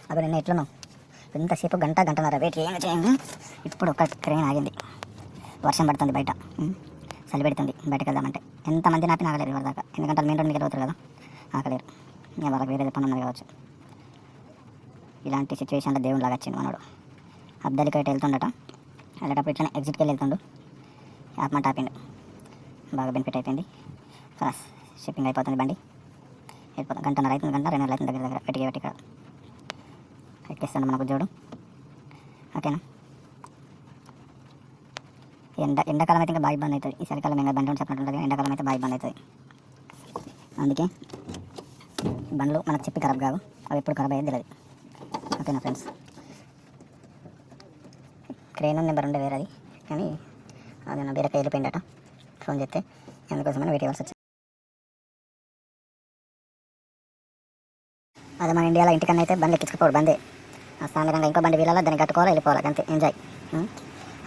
అప్పుడు నిన్న ఎట్లున్నావు? ఎంతసేపు గంటన్నర వెయిట్ చేయంగా ఇప్పుడు ఒక ట్రైన్ ఆగింది. వర్షం పడుతుంది, బయట చలి పెడుతుంది. బయటకు వెళ్దామంటే ఎంతమంది నాపిన ఆగలేరు ఎవరి దాకా. ఎందుకంటే మెయిన్ రోడ్ మీకు వెళ్ళవుతారు కదా, ఆగలేరు. నేను వాళ్ళకి వేరే పని ఉన్నది కావచ్చు. ఇలాంటి సిచ్యువేషన్లో దేవుని లాగా వచ్చింది మనోడు. అబ్దాలికి అయితే వెళ్తుండట. వెళ్ళేటప్పుడు ఇట్లనే ఎగ్జిట్కి వెళ్తుండు. ఆపమంటే ఆపిండు. బాగా బెనిఫిట్ అయిపోయింది. క్లాస్ షిప్పింగ్ అయిపోతుంది. బండి వెళ్ళిపోతాం. గంటన్నర అవుతుంది, 2 గంటలు అవుతుంది దగ్గర పెట్టి ఇక్కడ ఎక్కిస్తాను మనకు జోడు. ఓకేనా? ఎండాకాలం అయితే ఇంకా బాగా ఇబ్బంది అవుతుంది. ఈ చలికాలం ఇంకా బండి చెప్పినట్టు ఎండాకాలం అయితే బాగా ఇబ్బంది అవుతుంది. అందుకే బండ్లు మనకు చెప్పి ఖరాబ్ కావు, అవి ఎప్పుడు ఖరాబ్ అయ్యేది తెలియదు. ఓకేనా ఫ్రెండ్స్? క్రెయిన్ నెంబర్ ఉండే వేరేది, కానీ అది నా వేరే వెళ్ళిపోయిందట. ఫోన్ చేస్తే అందుకోసమని వెయిట్ ఇవ్వాల్సి వచ్చింది. అదే మన ఇండియాలో ఇంటికన్నా అయితే బండ్లు ఎక్కించుకోవడం బందే. సాధారణంగా ఇంకో బండి వీళ్ళ దాన్ని కట్టుకోవాలి, వెళ్ళిపోవాలి అంతే. ఎంజాయ్.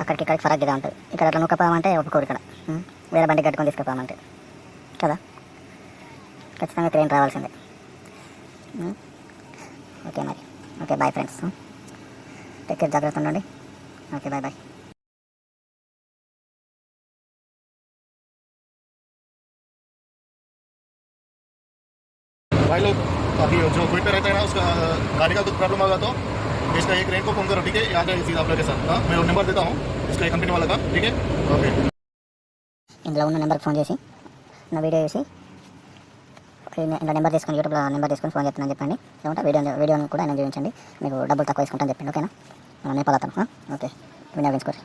అక్కడికి ఇక్కడికి ఫరక్గా ఉంటుంది. ఇక్కడ అట్లా నూకపోవామంటే ఒప్పుకోడు. ఇక్కడ వేరే బండి కట్టుకొని తీసుకుపోవామంటే కదా, ఖచ్చితంగా ట్రైన్ రావాల్సిందే. ఓకే మరి, okay bye friends. Take care, జాగ్రత్త ఉండండి. Okay bye. भाई लोग अभी जो कोई पे रहता है ना, उसका गाड़ी का कुछ प्रॉब्लम होगा तो इसका एक रेंट को फोन करो, ठीक है? यहाँ जाए सीधा आप लोग के साथ। हाँ, मैं नंबर देता हूँ इसका, एक कंपनी वाला का, ठीक है? ओके. ఇందులో ఉన్న నెంబర్కి ఫోన్ చేసి నా వీడియో చూసి ఇలా నెంబర్ తీసుకొని యూట్యూబ్లో నెంబర్ తీసుకొని ఫోన్ చేస్తున్నాను చెప్పండి. లేకుంటే వీడియోని కూడా నేను చూపించండి, మీకు డబ్బులు తక్కువ తీసుకుంటాను చెప్పండి. ఓకేనా? నేపాల్ అతను. ఓకే, వినియోగించుకోండి.